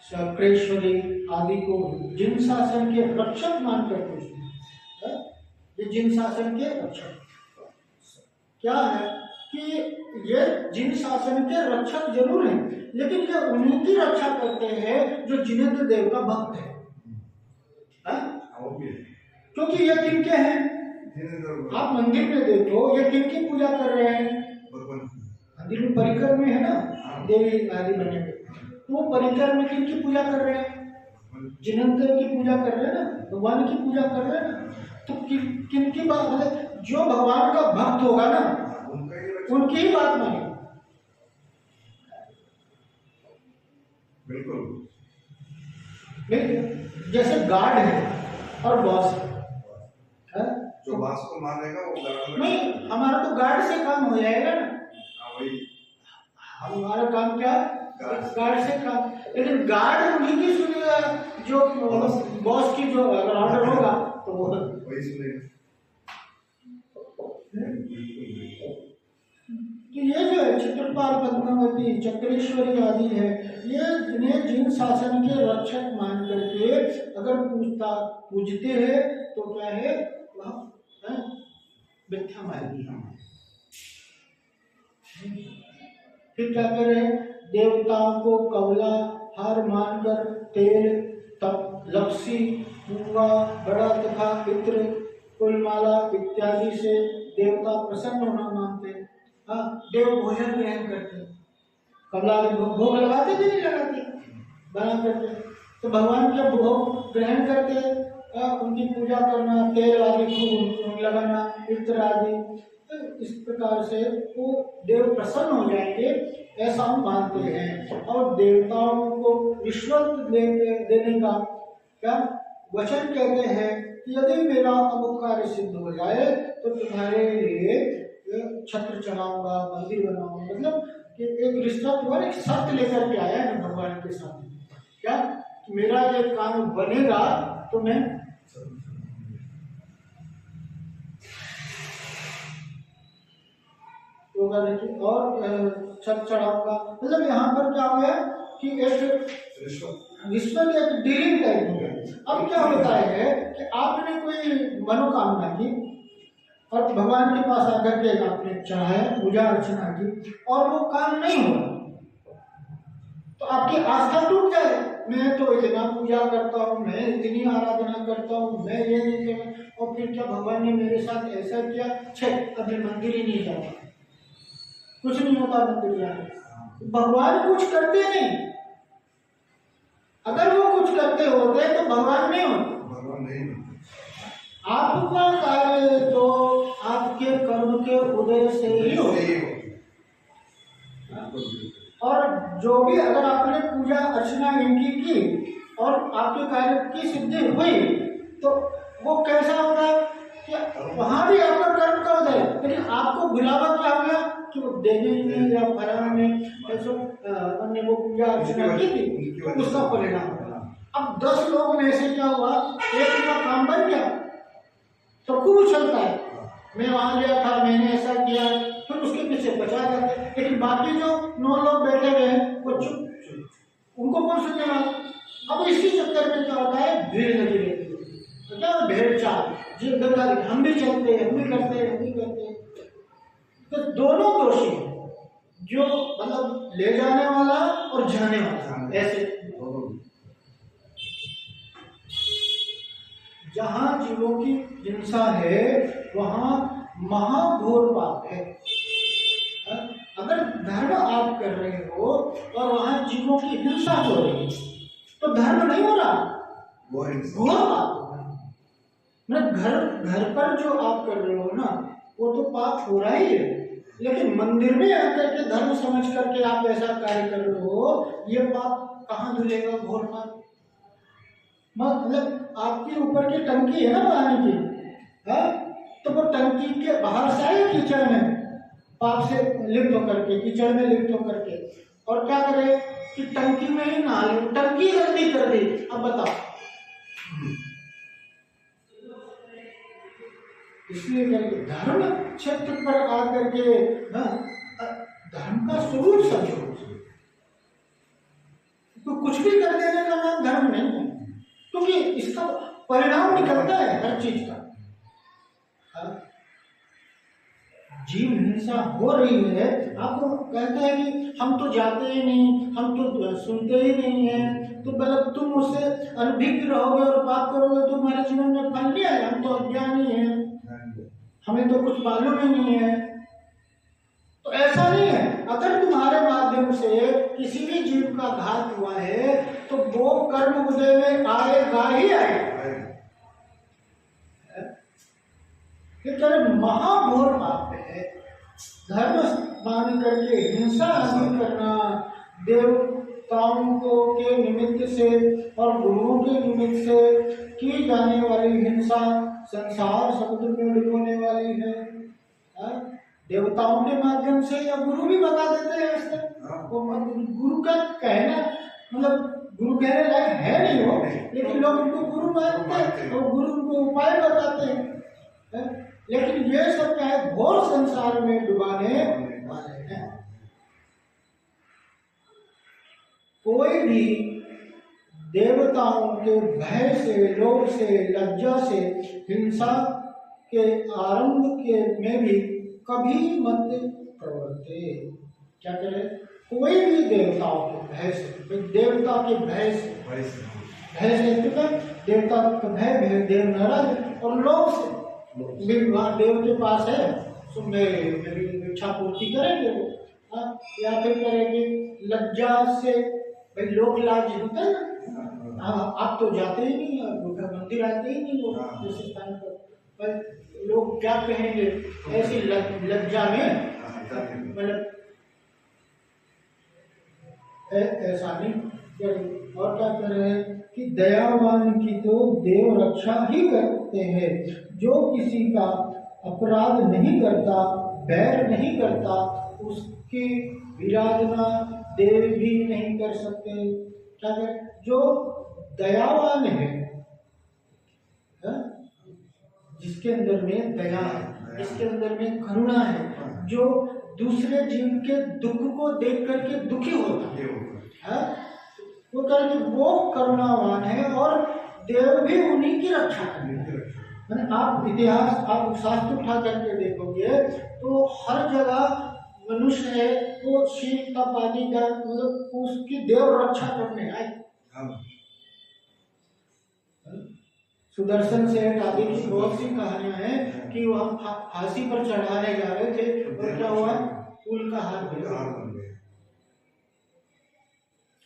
शक्रेश्वरी आदि को जिन शासन के रक्षक मानकर पूजते हैं। ये जिन शासन के रक्षक क्या है कि ये जिन शासन के रक्षक जरूर हैं, लेकिन ये उन्हीं की रक्षा करते हैं जो जिनेंद्र देव का भक्त है। क्योंकि ये किनके हैं? आप मंदिर में देखो, ये किनकी पूजा कर रहे हैं? मंदिर में परिकर में है ना देवी आदि बने हुए, तो वो परिकर में किनकी पूजा कर रहे हैं? जिनेंद्र देव की पूजा कर रहे हैं ना, भगवान की पूजा कर रहे हैं ना। तो किनकी बात है? जो भगवान का भक्त होगा ना उनकी ही बात माने। बिल्कुल। जैसे गार्ड है और बॉस है, जो बॉस को मानेगा वो गार्ड नहीं, हमारा तो गार्ड से काम हो जाएगा ना। वही हमारा काम क्या? गार्ड से काम। लेकिन गार्ड उन्हीं की सुनेगा जो बॉस की जो अगर ऑर्डर होगा तो वो वही सुनेगा। कि ये जो है चित्रपाल, पद्मावती, चक्रेश्वरी आदि है, ये जिन्हें जिन शासन के रक्षक मान करके अगर पूजते हैं तो क्या है? वह मिथ्या मार्गी है। फिर क्या करे? देवताओं को कवला हार मानकर तेल, तप, लपसी, मूंगा, बड़ा तथा इत्र, फूलमाला इत्यादि से देवता प्रसन्न होना मानते। हाँ, देव भोजन ग्रहण करते, कमला के भोग लगाते कि नहीं लगाते? बना करते। तो भगवान के भोग ग्रहण करते, उनकी पूजा करना, तेल आदि खूब लगाना, इत्र आदि, तो इस प्रकार से वो देव प्रसन्न हो जाएंगे ऐसा हम मानते हैं। और देवताओं को रिश्वत देने का क्या वचन कहते हैं कि यदि मेरा अमुक कार्य सिद्ध हो जाए तो तुम्हारे लिए छत्र चढ़ाऊंगा, मंदिर बनाऊंगा। मतलब कि एक रिश्वत और एक शर्त लेकर के आया है भगवान के सामने, क्या मेरा ये काम बनेगा तो मैं होगा, देखिए, और छत्र चढ़ाऊंगा। मतलब यहाँ पर क्या हुआ कि एक रिश्वत एक डीलिंग टाइप हो गया। अब क्या होता है कि आपने कोई मनोकामना की और भगवान के पास आकर के आपने चढ़ाया, पूजा अर्चना की और वो काम नहीं हुआ, तो आपकी आस्था टूट जाए। मैं तो इतना पूजा करता हूँ, मैं इतनी आराधना करता हूँ, मैं ये नहीं करता, और फिर क्या भगवान ने मेरे साथ ऐसा किया, छे अब मैं मंदिर ही नहीं जाऊंगा, कुछ नहीं होता मंदिर जाने। भगवान कुछ करते नहीं, अगर वो कुछ करते होते तो भगवान नहीं होते। भगवान नहीं होते। आपका कार्य तो आपके कर्म के उदय से ही हो। और जो भी अगर आपने पूजा अर्चना इनकी की और आपके कार्य की सिद्धि हुई तो वो कैसा होगा कि वहां भी आपका कर्म का उदय, लेकिन आपको बुलावा क्या होगा कि वो देने में या फलाने में ऐसा अन्य वो पूजा अर्चना की थी तो उसका परिणाम होगा। अब 10 लोगों में से क्या हुआ, एक का काम बन गया तो खूब उछलता है, मैं वहां गया था, मैंने ऐसा किया, फिर उसके पीछे बचा जाते। लेकिन बाकी जो 9 लोग बैठे हुए हैं वो चुप, उनको कौन सुनेगा। अब इसी चक्कर में क्या होता है, भीड़ लगी रहती है, तो क्या भेड़ चाल जिम्मेदारी, हम भी चलते हैं, हम भी करते हैं, हम भी करते हैं। तो दोनों दोषी, जो मतलब ले जाने वाला और जाने वाला, ऐसे जहां जीवों की हिंसा है वहां महाघोर पाप है। अगर धर्म आप कर रहे हो और वहां जीवों की हिंसा हो रही है तो धर्म नहीं हो रहा, घोर पाप हो रहा है। मतलब घर पर जो आप कर रहे हो ना वो तो पाप हो रहा ही है, लेकिन मंदिर में आकर के धर्म समझ करके आप ऐसा कार्य कर रहे हो, ये पाप कहाँ धुलेगा, घोर पाप। मतलब आपके ऊपर की टंकी है ना पानी की, है तो वो टंकी के बाहर से आए कीचड़ में, पाप से लिप्त होकर के, कीचड़ में लिप्त होकर के, और क्या करे कि टंकी में ही नहा ले, टंकी गंदी कर दी। अब बताओ, इसलिए धर्म क्षेत्र पर आकर के धर्म का स्वरूप समझो, तो कुछ भी कर देने का नाम धर्म नहीं है, क्योंकि इसका परिणाम निकलता है हर चीज का। जीव हिंसा हो रही है, आप कहते हैं कि हम तो जाते ही नहीं, हम तो सुनते ही नहीं है, तो मतलब तुम उससे अनभिज्ञ रहोगे और पाप करोगे तो हमारे जीवन में फल नहीं आएगा, हम तो अज्ञानी हैं, हमें तो कुछ मालूम ही नहीं है। तो ऐसा नहीं है, अगर तुम्हारे माध्यम से किसी भी जीव का घात हुआ है तो वो कर्म उदय में आएगा ही आएगा। महाघोर पाप है, धर्म मान करके हिंसा आदि करना, देवताओं को के निमित्त से और गुरुओं के निमित्त से की जाने वाली हिंसा संसार समुद्र में डुबोने वाली है। देवताओं के माध्यम से या गुरु भी बता देते हैं ऐसे, वो गुरु का कहना मतलब गुरु कहने लायक है नहीं वो, लेकिन लोग उनको गुरु मानते हैं और गुरु उनको उपाय बताते हैं। लेकिन ये सब क्या है, घोर संसार में डुबाने वाले हैं। कोई भी देवताओं के भय से, लोभ से, लज्जा से हिंसा के आरंभ के में भी कभी मत प्रवर्ते। क्या करें, कोई भी देवताओं के भय से, देवता के भय से, भय से देवता का भय, देव नाराज और लोभ से, देव के पास है तो मेरी इच्छा पूर्ति करेंगे वो, या फिर करेंगे लज्जा से, भाई लोग लाज होता है ना, आप तो जाते ही नहीं, मंदिर आते ही नहीं लोग इस स्थान पर लोग क्या कहेंगे, ऐसी लज्जा में मतलब ऐसा नहीं। और क्या कर रहे हैं कि दयावान की तो देव रक्षा ही करते हैं, जो किसी का अपराध नहीं करता, बैर नहीं करता, उसकी विराधना देव भी नहीं कर सकते। क्या कर, जो दयावान है, जिसके अंदर में दया है, जिसके अंदर में करुणा है, जो दूसरे जीव के दुख को देख करके दुखी होता है, वो करके वो करुणावान है और देव भी उन्हीं की रक्षा करेंगे। आप इतिहास, आप शास्त्र उठा करके देखोगे तो हर जगह मनुष्य है वो शीत का पानी का मतलब उसकी देव रक्षा करने आए। सुदर्शन सेठ आदि की बहुत सी कहानियां हैं कि वह फांसी पर चढ़ाने जा रहे थे और क्या हुआ, फूल का हार बन गया।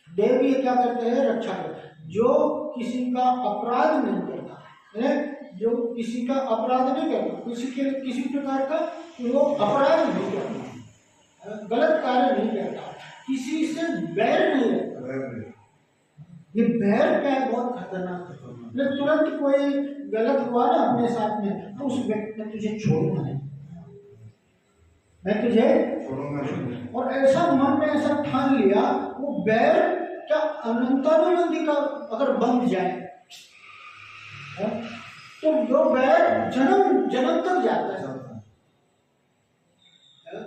देव ये क्या करते हैं, रक्षा करते हैं। जो किसी का अपराध नहीं करता है, जो किसी का अपराध नहीं करता, किसी प्रकार का वो अपराध नहीं करता, गलत कार्य नहीं करता, किसी से बैर नहीं रखता। ये बैर क्या है, बहुत खतरनाक है। तुरंत कोई गलत हुआ ना अपने साथ में तो उस व्यक्ति ने तुझे छोड़ना नहीं, मैं तुझे छोड़ूंगा। और ऐसा मन में ऐसा ठान लिया, वो बैर क्या अनंतानुबंधी का अगर बंध जाए तो वो बैर जन्म जन्म तक जाता है।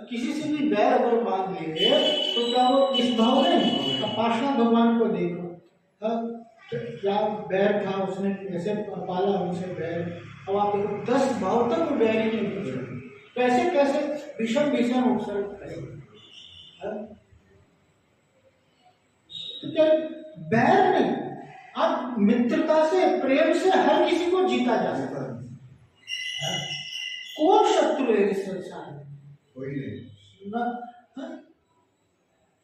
किसी से भी बैर अगर बांध लिए तो क्या वो इस भाव में, पाषाण भगवान को देखो, क्या बैर था, उसने कैसे पाला उनसे बैर, अब आप देखो 10 भाव तक बैर ही नहीं पूछे, कैसे कैसे भीषण भीषण उपसर्ग। तो क्या बैर नहीं, आप मित्रता से, प्रेम से हर किसी को जीता जा सकता है। कौन शत्रु है इस संसार में, कोई नहीं ना।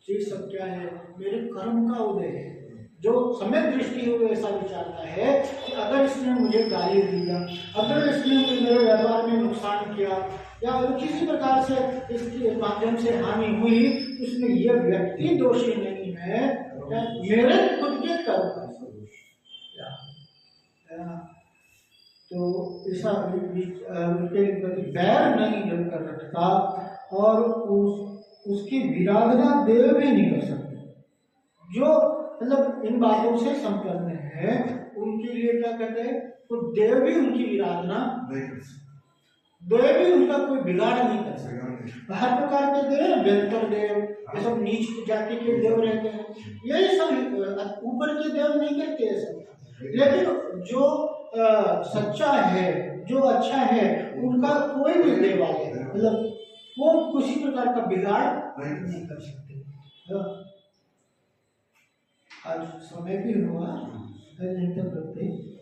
ये सब क्या है, मेरे कर्म का उदय है। जो समय दृष्टि हो ऐसा विचारता है कि अगर इसने मुझे गाली दिया, अगर इसने मेरे व्यापार में नुकसान किया या किसी प्रकार से इसके माध्यम से हानि हुई, उसमें यह व्यक्ति दोषी नहीं है, मेरे खुद के कर्म का दोष। तो ऐसा उनके प्रति बैर नहीं कर रखता और उसकी विराधना देव भी नहीं कर सकते। जो मतलब इन बातों से संपन्न है उनके लिए क्या कहते हैं, तो देव भी उनकी विराधना नहीं कर सकते, देव भी उनका कोई बिगाड़ नहीं कर सकता। हर प्रकार के देव, व्यंतर देव, ये सब नीच जाति के देव रहते हैं, यही सब ऊपर के देव नहीं करते हैं सब। लेकिन जो सच्चा है, जो अच्छा है, उनका कोई भी देवालय मतलब वो किसी प्रकार का बिगाड़ नहीं। नहीं कर सकते। आज समय भी हुआ, नहीं तो करते।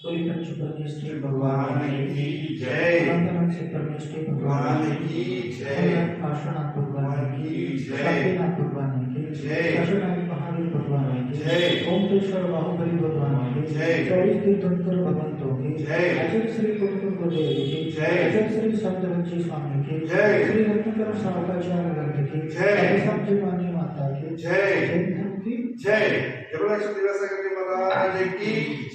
बोली पंच परमेश्वर भगवान की जय। अनंत से परमेश्वर भगवान की जय। पार्श्वनाथ भगवान की जय। शांतिनाथ भगवान की जय। शासनाथ महावीर भगवान की जय। ओमकेश्वर बाहुबली भगवान की जय। 24 तीर्थंकर भगवंतों की जय। आचार्य श्री कुटुंब गुरुदेव की जय। आचार्य श्री संतवंशी स्वामी की जय। श्री रत्नकर सावकाचार्य ग्रंथ की जय। साक्षी मानी माता की जय। जैन धर्म की जय। जय। 113 की महाराज की